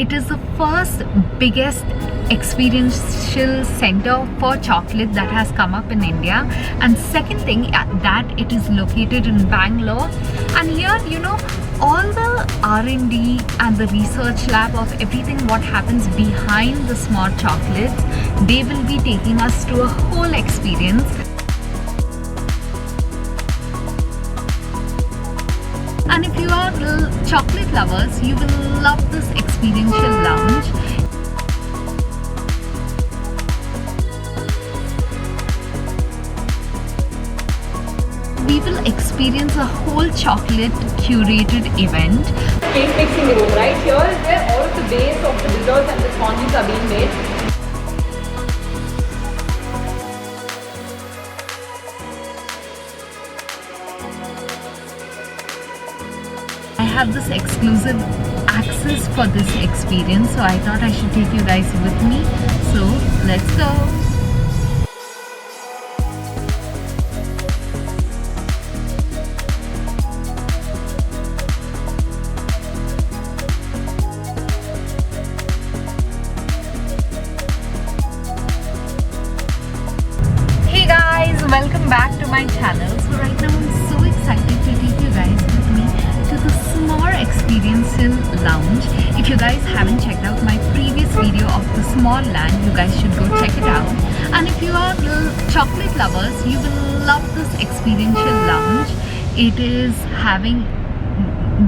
It is the first biggest experiential center for chocolate that has come up in India, and second thing that it is located in Bangalore. And here, all the R&D and the research lab of everything what happens behind the Smoor chocolates, they will be taking us to a whole experience. And if you are chocolate lovers, you will love this experiential lounge. We will experience a whole chocolate curated event. Taste mixing room, right? Here is where all of the base of the desserts and the sponges are being made. I have this exclusive access for this experience, so I thought I should take you guys with me. So let's go. Hey guys, welcome back to my channel. So right now I'm so excited to take you guys with me to the Smoor Experiential Lounge. If you guys haven't checked out my previous video of the Smoor land, you guys should go check it out. And if you are chocolate lovers, you will love this experiential lounge.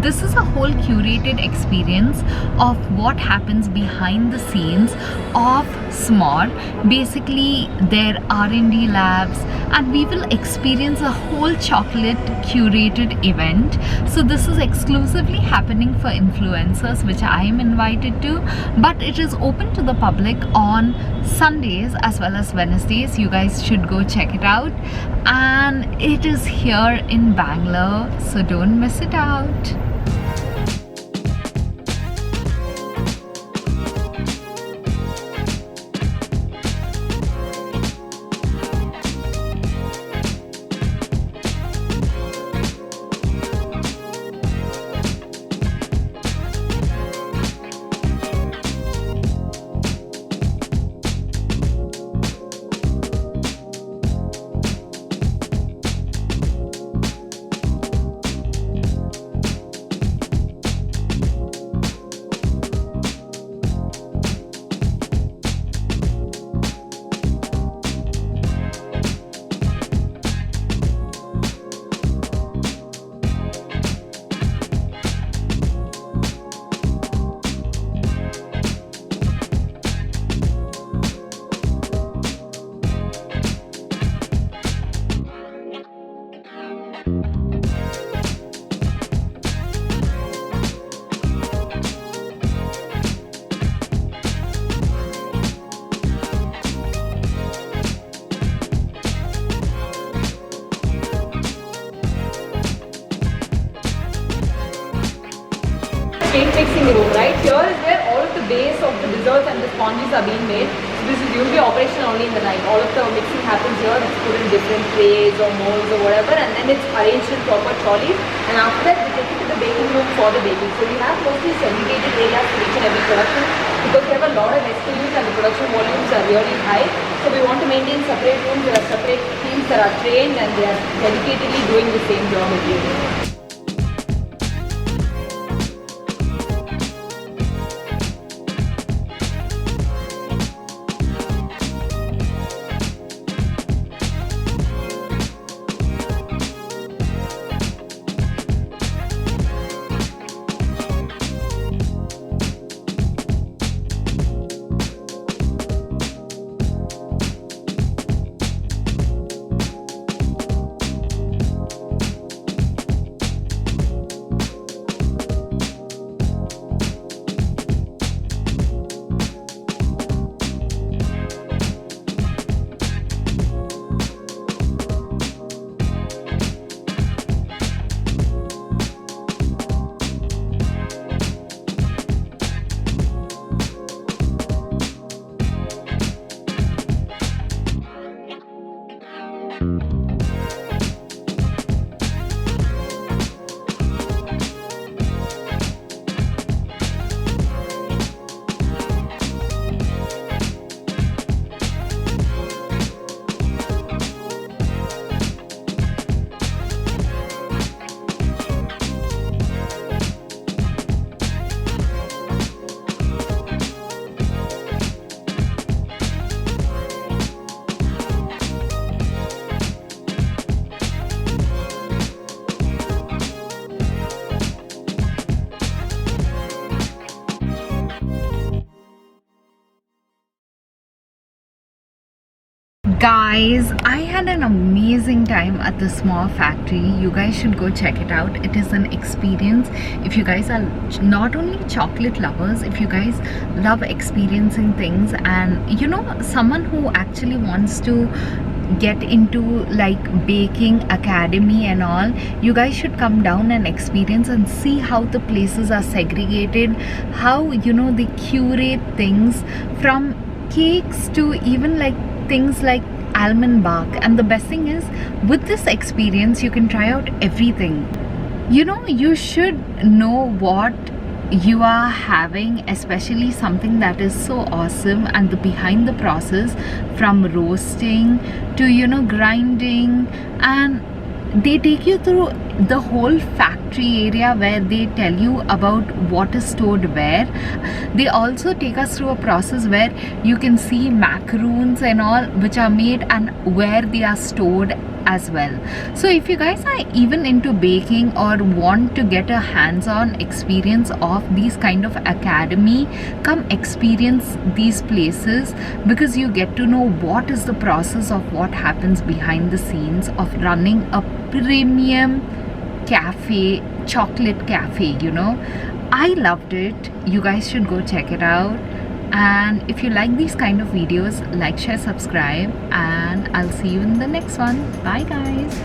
This is a whole curated experience of what happens behind the scenes of Smoor. Basically, their R&D labs, and we will experience a whole chocolate curated event. So this is exclusively happening for influencers, which I am invited to, but it is open to the public on Sundays as well as Wednesdays. You guys should go check it out, and it is here in Bangalore, so don't miss it out. Taste mixing room, right? Here is where all of the base of the desserts and the sponges are being made. So this is usually operational only in the night. All of the mixing happens here. It's put in different trays or molds or whatever, and then it's arranged in proper trolleys. And after that, we take it to the baking room for the baking. So we have mostly segregated areas for each and every production because we have a lot of SKUs and the production volumes are really high. So we want to maintain separate rooms. There are separate teams that are trained and they are dedicatedly doing the same job every day. Guys, I had an amazing time at the Smoor factory. You guys should go check it out. It is an experience. If you guys are not only chocolate lovers, if you guys love experiencing things, and you know, someone who actually wants to get into like baking academy and all, you guys should come down and experience and see how the places are segregated, how, you know, they curate things from cakes to even like things like almond bark. And the best thing is, with this experience you can try out everything. You know, you should know what you are having, especially something that is so awesome, and the behind the process, from roasting to, you know, grinding, and they take you through the whole factory area where they tell you about what is stored where. They also take us through a process where you can see macaroons and all which are made and where they are stored as well. So if you guys are even into baking or want to get a hands-on experience of these kind of academy, come experience these places, because you get to know what is the process of what happens behind the scenes of running a premium cafe, chocolate cafe, you know. I loved it. You guys should go check it out. And if you like these kind of videos, like, share, subscribe, and I'll see you in the next one. Bye guys.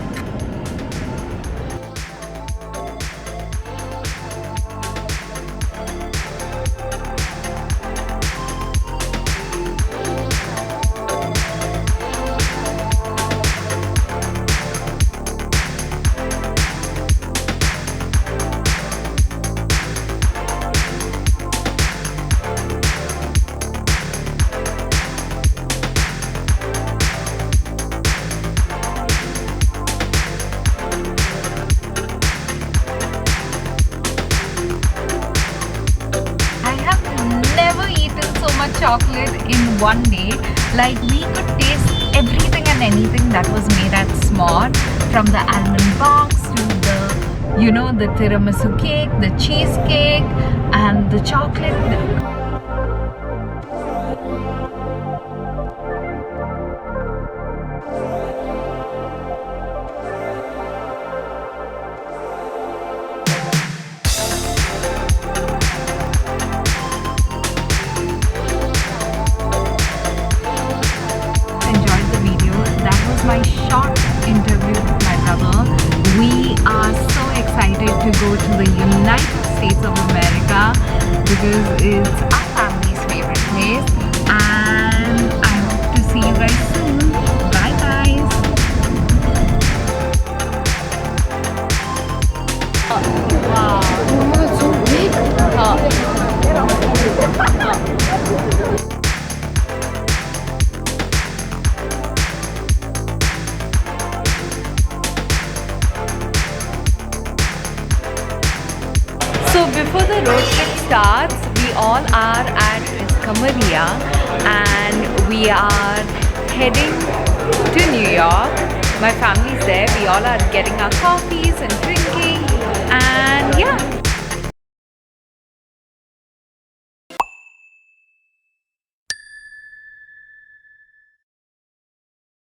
Chocolate in one day. Like, we could taste everything and anything that was made at Smoor, from the almond box to the, you know, the tiramisu cake, the cheesecake, and the chocolate. My short interview with my brother. We are so excited to go to the United States of America because it's our family's favorite place, and I hope to see you guys soon. Bye guys. Wow. Oh, it's so big. So before the road trip starts, we all are at Kamaria and we are heading to New York. My family's there. We all are getting our coffees and drinking.